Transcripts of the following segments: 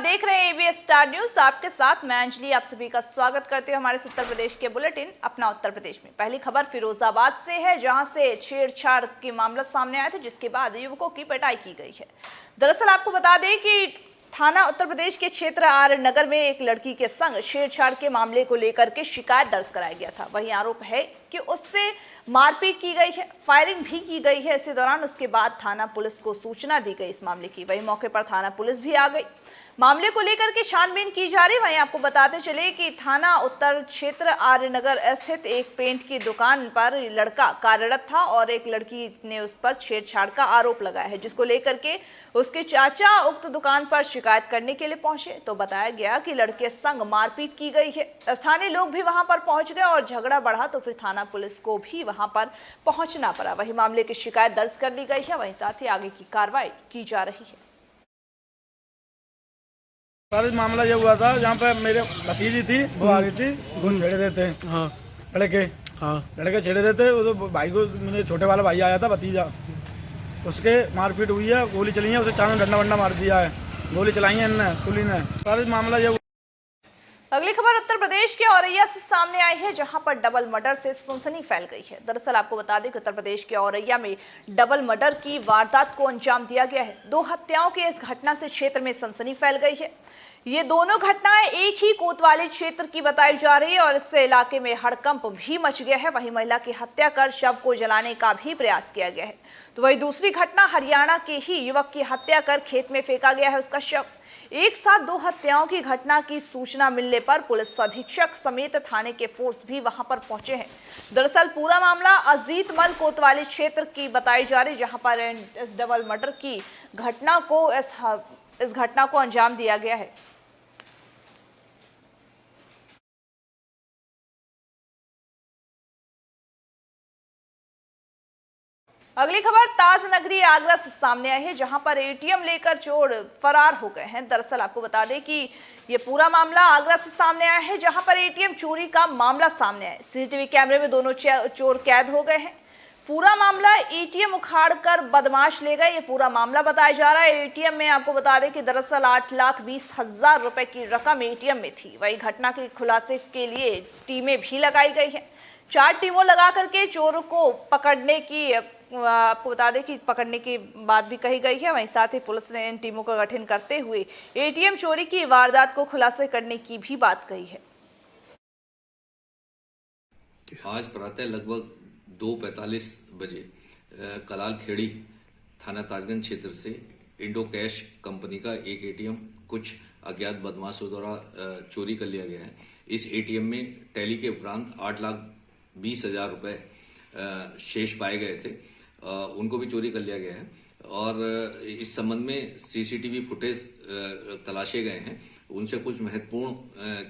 देख रहे हैं एबीएस स्टार न्यूज। आपके साथ मैं अंजलि आप सभी का स्वागत करते हुए हमारे उत्तर प्रदेश के बुलेटिन अपना उत्तर प्रदेश में। पहली खबर फिरोजाबाद से है, जहां से छेड़छाड़ के मामला सामने आया था, जिसके बाद युवकों की पिटाई की गई है। दरअसल आपको बता दें कि थाना उत्तर प्रदेश के क्षेत्र आर नगर में एक लड़की के संग छेड़छाड़ के मामले को लेकर के शिकायत दर्ज कराया गया था। वहीं आरोप है कि उससे मारपीट की गई है, फायरिंग भी की गई है। इसी दौरान उसके बाद थाना पुलिस को सूचना दी गई इस मामले की। वहीं मौके पर थाना पुलिस भी आ गई। मामले को लेकर के छानबीन की जा रही। वहीं आपको बताते चले कि थाना उत्तर क्षेत्र आर्य नगर स्थित एक पेंट की दुकान पर लड़का कार्यरत था और एक लड़की ने उस पर छेड़छाड़ का आरोप लगाया है, जिसको लेकर के उसके चाचा उक्त दुकान पर शिकायत करने के लिए पहुंचे तो बताया गया कि लड़के संग मारपीट की गई है। स्थानीय लोग भी वहां पर पहुंच गए और झगड़ा बढ़ा तो फिर थाना पुलिस को भी वहां पर पहुंचना पड़ा। वहीं मामले की शिकायत दर्ज कर ली गई है। वहीं साथ ही आगे की कार्रवाई की जा रही है। सर मामला ये हुआ था, जहाँ पे मेरे भतीजी थी, वो आ रही थी, वो छेड़े देते हैं। हाँ लड़के छेड़े देते। वो तो भाई को, मेरे छोटे वाला भाई आया था, भतीजा, उसके मारपीट हुई है, गोली चली है, उसे चारों डंडा वंडा मार दिया है, गोली चलाई है इनने, पुलिस ने। सर मामला ये। अगली खबर उत्तर प्रदेश के औरैया से सामने आई है, जहां पर डबल मर्डर से सनसनी फैल गई है। दरअसल आपको बता दें कि उत्तर प्रदेश के औरैया में डबल मर्डर की वारदात को अंजाम दिया गया है। 2 हत्याओं की इस घटना से क्षेत्र में सनसनी फैल गई है। ये दोनों घटनाएं एक ही कोतवाली क्षेत्र की बताई जा रही है और इससे इलाके में हड़कंप भी मच गया है। वहीं महिला की हत्या कर शव को जलाने का भी प्रयास किया गया है। तो वहीं दूसरी घटना हरियाणा के ही युवक की हत्या कर खेत में फेंका गया है उसका शव। एक साथ 2 हत्याओं की घटना की सूचना मिलने पर पुलिस अधीक्षक समेत थाने के फोर्स भी वहां पर पहुंचे हैं। दरअसल पूरा मामला अजीत मल कोतवाली क्षेत्र की बताई जा रही, जहां पर इस डबल मर्डर की घटना को इस घटना को अंजाम दिया गया है। अगली खबर ताज नगरी आगरा से सामने आई है, जहां पर एटीएम लेकर चोर फरार हो गए हैं। दरअसल आपको बता दें कि ये पूरा मामला आगरा से सामने आया है, जहां पर एटीएम चोरी का मामला सामने आया है। सीसीटीवी कैमरे में दोनों चोर कैद हो गए हैं। पूरा मामला एटीएम उखाड़ कर बदमाश ले गए, ये पूरा मामला बताया जा रहा है। एटीएम में आपको बता दें कि दरअसल 8,20,000 रुपए की रकम एटीएम में थी। वही घटना के खुलासे के लिए टीमें भी लगाई गई हैं। 4 टीमों लगा करके चोरों को पकड़ने की, आपको बता दें कि पकड़ने की बात भी कही गई है। वहीं साथ ही पुलिस ने इन टीमों का गठन करते हुए एटीएम चोरी की वारदात को खुलासे करने की भी बात कही है। आज प्रातः लगभग 2:45 बजे कलाल खेड़ी थाना ताजगंज क्षेत्र से इंडो कैश कंपनी का एक एटीएम कुछ अज्ञात बदमाशों द्वारा चोरी कर लिया गया है। इस एटीएम में टैली के उपरांत 8,20,000 रुपए शेष पाए गए थे, उनको भी चोरी कर लिया गया है। और इस संबंध में सीसीटीवी फुटेज तलाशे गए हैं, उनसे कुछ महत्वपूर्ण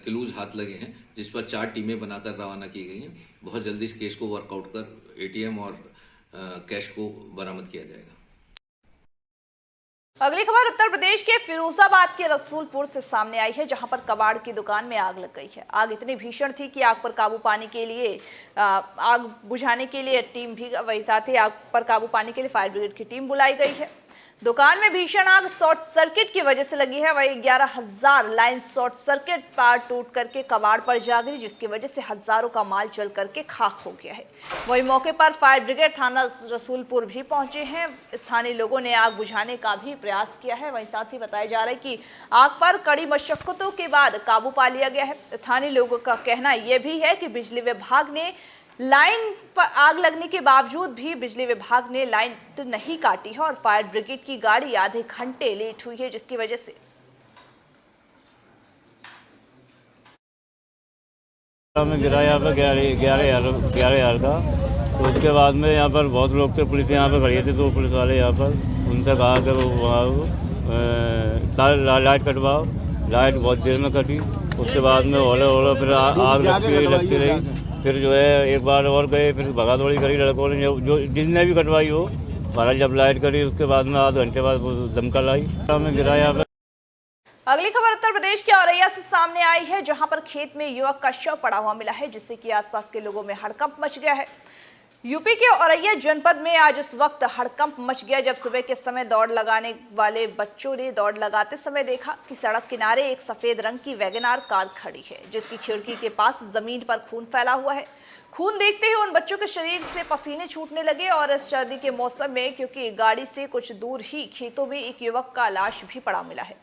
क्लूज हाथ लगे हैं, जिस पर 4 टीमें बनाकर रवाना की गई हैं। बहुत जल्दी इस केस को वर्कआउट कर एटीएम और कैश को बरामद किया जाएगा। अगली खबर उत्तर प्रदेश के फिरोजाबाद के रसूलपुर से सामने आई है, जहां पर कबाड़ की दुकान में आग लग गई है। आग इतनी भीषण थी कि आग पर काबू पाने के लिए आग बुझाने के लिए टीम भी, वही साथ ही आग पर काबू पाने के लिए फायर ब्रिगेड की टीम बुलाई गई है। दुकान में भीषण आग शॉर्ट सर्किट की वजह से लगी है। वही 11,000 लाइन शॉर्ट सर्किट तार टूट करके कबाड़ पर जा गिरी, जिसकी वजह से हजारों का माल जल करके खाक हो गया है। वही मौके पर फायर ब्रिगेड थाना रसूलपुर भी पहुंचे हैं। स्थानीय लोगों ने आग बुझाने का भी प्रयास किया है। वहीं साथ ही बताया जा रहा है कि आग पर कड़ी मशक्कतों के बाद काबू पा लिया गया है। स्थानीय लोगों का कहना यह भी है कि बिजली विभाग ने लाइन पर आग लगने के बावजूद भी बिजली विभाग ने लाइन तो नहीं काटी है और फायर ब्रिगेड की गाड़ी आधे घंटे लेट हुई है, जिसकी वजह से में गिरा यहाँ पर 11,000 का। तो उसके बाद में यहाँ पर बहुत लोग थे, पुलिस यहाँ पर खड़े थे, तो पुलिस वाले यहाँ पर उनसे कहा कि वो लाइट कटवाओ। लाइट बहुत देर में कटी। उसके बाद में ओले फिर आग लगती रही। फिर जो है एक बार और गए, फिर भगा दौड़ी करी लड़कों ने, जो जिसने भी कटवाई हो। बारह जब लाइट करी, उसके बाद में आधे घंटे बाद दमकल आई, में गिरा यहाँ पर। अगली खबर उत्तर प्रदेश के औरैया से सामने आई है, जहां पर खेत में युवक का शव पड़ा हुआ मिला है, जिससे कि आसपास के लोगों में हड़कंप मच गया है। यूपी के औरैया जनपद में आज इस वक्त हड़कंप मच गया जब सुबह के समय दौड़ लगाने वाले बच्चों ने दौड़ लगाते समय देखा कि सड़क किनारे एक सफेद रंग की वैगनार कार खड़ी है, जिसकी खिड़की के पास जमीन पर खून फैला हुआ है। खून देखते ही उन बच्चों के शरीर से पसीने छूटने लगे और इस सर्दी के मौसम में क्योंकि गाड़ी से कुछ दूर ही खेतों में एक युवक का लाश भी पड़ा मिला है।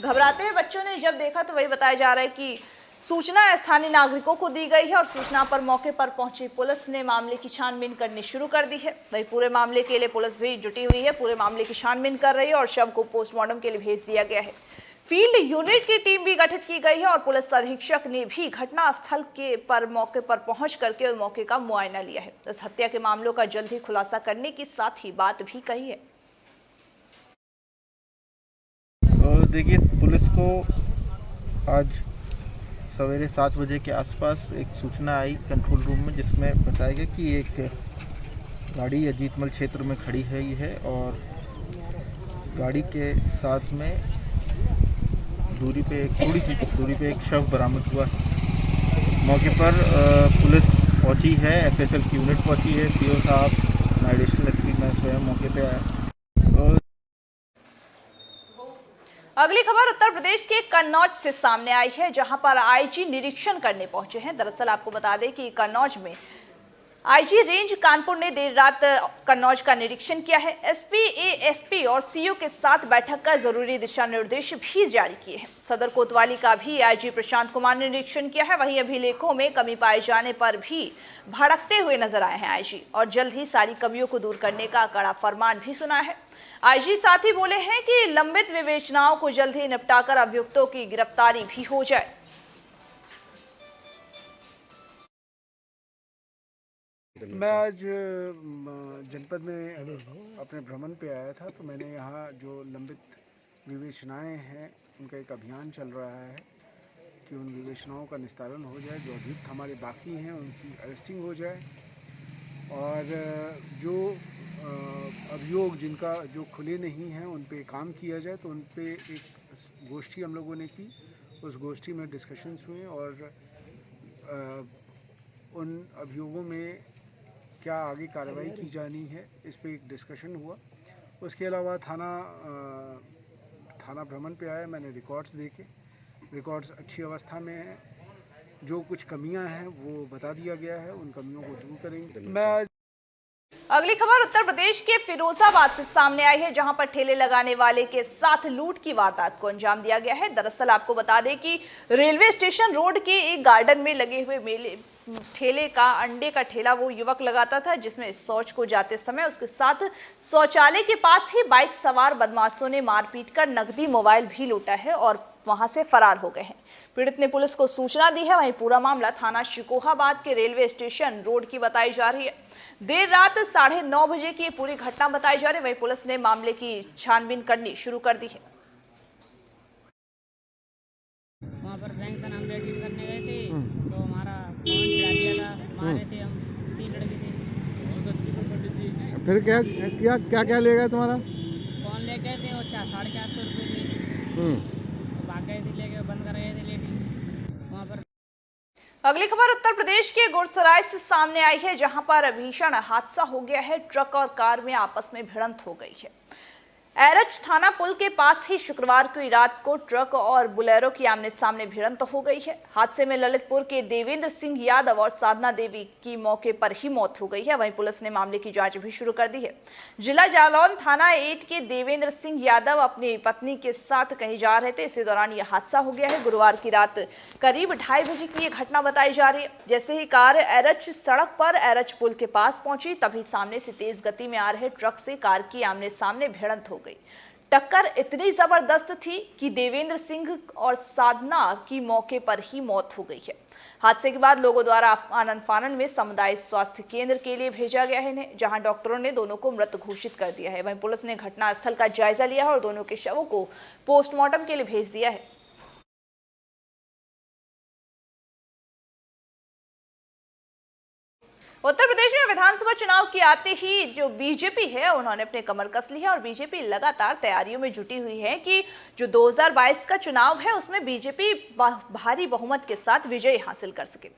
घबराते हुए बच्चों ने जब देखा तो वही बताया जा रहा है कि सूचना स्थानीय नागरिकों को दी गई है और सूचना पर मौके पर पहुंची पुलिस ने मामले की छानबीन करनी शुरू कर दी है। वहीं पूरे मामले के लिए पुलिस भी जुटी हुई है, पूरे मामले की छानबीन कर रही है और शव को पोस्टमार्टम के लिए भेज दिया गया है। फील्ड यूनिट की टीम भी गठित की गई है और पुलिस अधीक्षक ने भी घटना स्थल के पर मौके पर पहुंच करके मौके का मुआयना लिया है। इस हत्या के मामलों का जल्द ही खुलासा करने की साथ ही बात भी कही है। देखिए, पुलिस को आज सवेरे 7 बजे के आसपास एक सूचना आई कंट्रोल रूम में, जिसमें बताया गया कि एक गाड़ी अजीतमल क्षेत्र में खड़ी है ये है और गाड़ी के साथ में थोड़ी सी दूरी पे एक शव बरामद हुआ है। मौके पर पुलिस पहुंची है, एफएसएल की यूनिट पहुंची है, सीओ साहब, एडिशनल एसपी मैं स्वयं मौके पे आया। अगली खबर उत्तर प्रदेश के कन्नौज से सामने आई है, जहां पर आईजी निरीक्षण करने पहुंचे हैं। दरअसल आपको बता दें कि कन्नौज में आईजी रेंज कानपुर ने देर रात कन्नौज का निरीक्षण किया है। एसपी, एएसपी और सीओ के साथ बैठक कर जरूरी दिशा निर्देश भी जारी किए हैं। सदर कोतवाली का भी आईजी प्रशांत कुमार ने निरीक्षण किया है। वहीं अभिलेखों में कमी पाए जाने पर भी भड़कते हुए नजर आए हैं आईजी और जल्द ही सारी कमियों को दूर करने का कड़ा फरमान भी सुना है। आईजी साथ ही बोले हैं कि लंबित विवेचनाओं को जल्द ही निपटाकर अभियुक्तों की गिरफ्तारी भी हो जाए। मैं आज जनपद में अपने भ्रमण पे आया था, तो मैंने यहाँ जो लंबित विवेचनाएं हैं उनका एक अभियान चल रहा है कि उन विवेचनाओं का निस्तारण हो जाए, जो अभियुक्त हमारे बाकी हैं उनकी अरेस्टिंग हो जाए और जो अभियोग जिनका जो खुले नहीं हैं उन पे काम किया जाए। तो उन पे एक गोष्ठी हम लोगों ने की, उस गोष्ठी में डिस्कशंस हुए और उन अभियोगों में क्या आगे कार्रवाई की जानी है इस पे एक डिस्कशन हुआ। उसके अलावा थाना भ्रमण पे आया, मैंने रिकॉर्ड्स देखे, रिकॉर्ड्स अच्छी अवस्था में हैं, जो कुछ कमियां हैं वो बता दिया गया है, उन कमियों को दूर करेंगे। मैं अगली खबर उत्तर प्रदेश के फिरोजाबाद से सामने आई है, जहां पर ठेले लगाने वाले के साथ लूट की वारदात को अंजाम दिया गया है। दरअसल आपको बता दें कि रेलवे स्टेशन रोड के एक गार्डन में लगे हुए ठेले का अंडे का ठेला वो युवक लगाता था, जिसमें शौच को जाते समय उसके साथ शौचालय के पास ही बाइक सवार बदमाशों ने मारपीट कर नकदी मोबाइल भी लूटा है और वहां से फरार हो गए हैं। पीड़ित ने पुलिस को सूचना दी है। वहीं पूरा मामला थाना शिकोहाबाद के रेलवे स्टेशन रोड की बताई जा रही है। देर रात 9:30 बजे की पूरी घटना बताई जा रही है। वहीं पुलिस ने मामले की छानबीन करनी शुरू कर दी है। वहाँ पर बैंक का नाम डेबिट करने गए थे तो हमारा अकाउंट चला दिया था, मारे थे हम 3 लड़के थे। फिर क्या ले गए तुम्हारा? फोन ले गए थे और 450 रुपये थे, भाग गए थे, लेके बंद कर गए थे लेकिन वहाँ पर। अगली खबर उत्तर प्रदेश के गुरसराय से सामने आई है, जहां पर भीषण हादसा हो गया है। ट्रक और कार में आपस में भिड़ंत हो गई है। एरच थाना पुल के पास ही शुक्रवार की रात को ट्रक और बुलेरो की आमने सामने भिड़ंत हो गई है। हादसे में ललितपुर के देवेंद्र सिंह यादव और साधना देवी की मौके पर ही मौत हो गई है। वहीं पुलिस ने मामले की जांच भी शुरू कर दी है। जिला जालौन थाना 8 के देवेंद्र सिंह यादव अपनी पत्नी के साथ कहीं जा रहे थे, इसी दौरान यह हादसा हो गया है। गुरुवार की रात करीब 2:30 बजे की यह घटना बताई जा रही है। जैसे ही कार एरच सड़क पर एरच पुल के पास पहुंची, तभी सामने से तेज गति में आ रहे ट्रक से कार की आमने सामने भिड़ंत हो गई। टक्कर इतनी जबरदस्त थी कि देवेंद्र सिंह और साधना की मौके पर ही मौत हो गई है। हादसे के बाद लोगों द्वारा आनन फानन में सामुदायिक स्वास्थ्य केंद्र के लिए भेजा गया है इन्हें, जहां डॉक्टरों ने दोनों को मृत घोषित कर दिया है। वहीं पुलिस ने घटनास्थल का जायजा लिया है और दोनों के शवों को पोस्टमार्टम के लिए भेज दिया है। उत्तर प्रदेश में विधानसभा चुनाव की आते ही जो बीजेपी है उन्होंने अपने कमर कस ली है और बीजेपी लगातार तैयारियों में जुटी हुई है कि जो 2022 का चुनाव है उसमें बीजेपी भारी बहुमत के साथ विजय हासिल कर सके।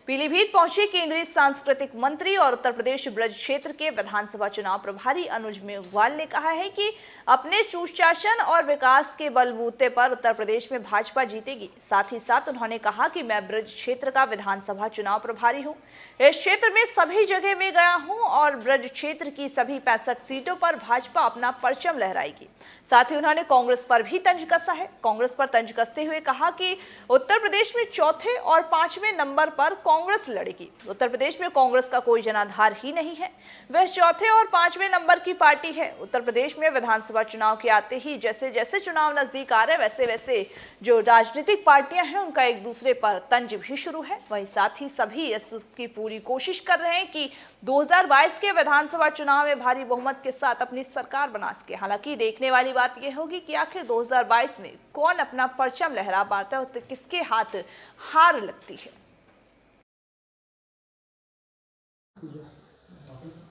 पीलीभीत पहुंचे केंद्रीय सांस्कृतिक मंत्री और उत्तर प्रदेश ब्रज क्षेत्र के विधानसभा चुनाव प्रभारी अनुज मेघवाल ने कहा है कि अपने सुशासन और विकास के बलबूते पर उत्तर प्रदेश में भाजपा जीतेगी। साथ ही साथ उन्होंने कहा कि मैं ब्रज क्षेत्र का विधानसभा चुनाव प्रभारी हूं, इस क्षेत्र में सभी जगह में गया हूं और ब्रज क्षेत्र की सभी 65 सीटों पर भाजपा अपना परचम लहराएगी। साथ ही उन्होंने कांग्रेस पर भी तंज कसा है। कांग्रेस पर तंज कसते हुए कहा कि उत्तर प्रदेश में चौथे और 5वें नंबर पर कांग्रेस लड़ेगी। उत्तर प्रदेश में कांग्रेस का कोई जनाधार ही नहीं है, वह चौथे और 5वें नंबर की पार्टी है। उत्तर प्रदेश में विधानसभा चुनाव के आते ही जैसे जैसे चुनाव नजदीक आ रहे वैसे वैसे जो राजनीतिक पार्टियां हैं उनका एक दूसरे पर तंज भी शुरू है। वहीं साथ ही सभी इसकी पूरी कोशिश कर रहे हैं कि 2022 के विधानसभा चुनाव में भारी बहुमत के साथ अपनी सरकार बना सके। हालांकि देखने वाली बात यह होगी कि आखिर 2022 में कौन अपना परचम लहरा पाता है और किसके हाथ हार लगती है।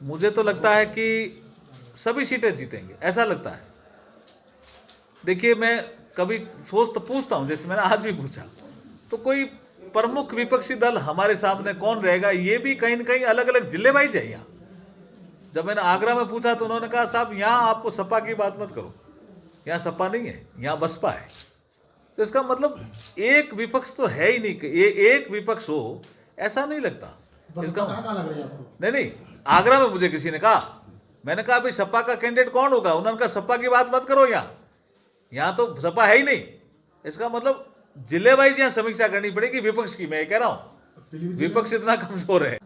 मुझे तो लगता है कि सभी सीटें जीतेंगे, ऐसा लगता है। देखिए, मैं कभी पूछता हूं, जैसे मैंने आज भी पूछा, तो कोई प्रमुख विपक्षी दल हमारे सामने कौन रहेगा, ये भी कहीं न कहीं अलग अलग जिले वाइज है। यहाँ जब मैंने आगरा में पूछा तो उन्होंने कहा साहब यहाँ आपको सपा की बात मत करो, यहाँ सपा नहीं है, यहाँ बसपा है। तो इसका मतलब एक विपक्ष तो है ही नहीं, ये एक विपक्ष हो ऐसा नहीं लगता। इसका नहीं, आगरा में मुझे किसी ने कहा, मैंने कहा भाई सपा का कैंडिडेट कौन होगा, उन्होंने कहा सपा की बात मत करो, यहाँ तो सपा है ही नहीं। इसका मतलब जिले वाइज यहाँ समीक्षा करनी पड़ेगी विपक्ष की। मैं कह रहा हूं विपक्ष इतना कमजोर है।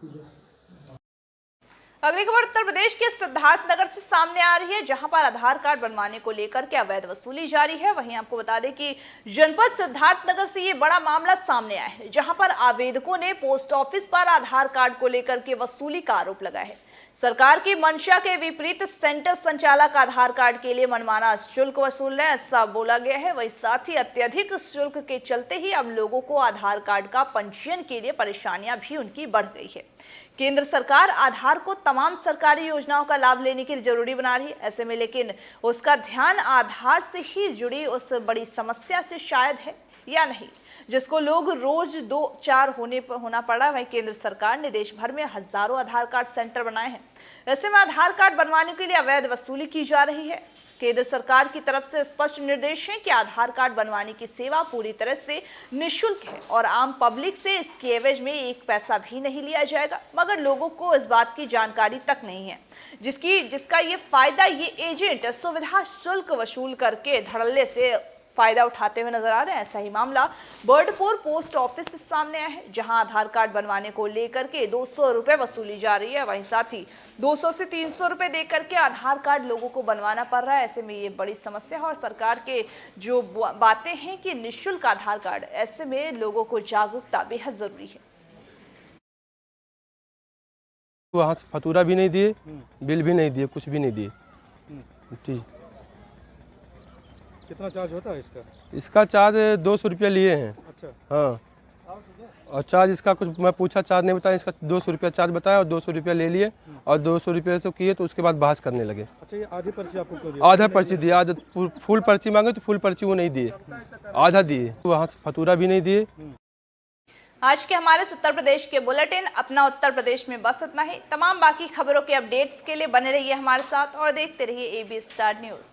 अगली खबर उत्तर प्रदेश के सिद्धार्थनगर से सामने आ रही है, जहां पर आधार कार्ड बनवाने को लेकर के अवैध वसूली जारी है। वहीं आपको बता दें कि जनपद सिद्धार्थनगर से ये बड़ा मामला सामने आया है, जहां पर आवेदकों ने पोस्ट ऑफिस पर आधार कार्ड को लेकर के वसूली का आरोप लगाया है। सरकार की मंशा के विपरीत सेंटर संचालक आधार कार्ड के लिए मनमाना शुल्क वसूल रहे, ऐसा बोला गया है। वहीं साथ ही अत्यधिक शुल्क के चलते ही अब लोगों को आधार कार्ड का पंजीयन के लिए परेशानियां भी उनकी बढ़ गई है। केंद्र सरकार आधार को तमाम सरकारी योजनाओं का लाभ लेने के लिए जरूरी बना रही है, ऐसे में लेकिन उसका ध्यान आधार से ही जुड़ी उस बड़ी समस्या से शायद है या नहीं, जिसको लोग रोज 2-4 होना पड़ा। वहीं केंद्र सरकार ने देश भर में हजारों आधार कार्ड सेंटर बनाए हैं, ऐसे में आधार कार्ड बनवाने के लिए अवैध वसूली की जा रही है। केंद्र सरकार की तरफ से स्पष्ट निर्देश है कि आधार कार्ड बनवाने की सेवा पूरी तरह से निःशुल्क है और आम पब्लिक से इसके एवज में एक पैसा भी नहीं लिया जाएगा। मगर लोगों को इस बात की जानकारी तक नहीं है, जिसका ये फायदा ये एजेंट सुविधा शुल्क वसूल करके धड़ल्ले से फायदा उठाते हुए नजर आ रहे हैं। ऐसा ही मामला बर्डपुर पोस्ट ऑफिस से सामने आया है, जहां आधार कार्ड बनवाने को लेकर के 200 रुपए वसूली जा रही है। वहीं साथ ही 200 से 300 रुपए देकर के आधार कार्ड लोगों को बनवाना पड़ रहा है। ऐसे में ये बड़ी समस्या है और सरकार के जो बातें हैं कि निःशुल्क आधार कार्ड, ऐसे में लोगों को जागरूकता बेहद जरूरी है। वहाँ से फतूरा भी नहीं दिए, बिल भी नहीं दिए, कुछ भी नहीं दिए। जी, कितना चार्ज होता है इसका? इसका चार्ज 200 रुपया लिए हैं। अच्छा। हाँ, और चार्ज इसका कुछ मैं पूछा, चार्ज नहीं बताया, इसका 200 रुपया चार्ज बताया और 200 रुपया ले लिए और 200 रुपये से किए तो उसके बाद बहस करने लगे। अच्छा, ये आधी पर्ची आपको क्यों दिया? आधा पर्ची दिया, आज फुल पर्ची मांगे तो फुल पर्ची वो नहीं दिए, आधा दिए। वहाँ से फतूरा भी नहीं दिए। आज के हमारे उत्तर प्रदेश के बुलेटिन अपना उत्तर प्रदेश में बस इतना ही। तमाम बाकी खबरों के अपडेट्स के लिए बने रहिए हमारे साथ और देखते रहिए AB स्टार न्यूज़।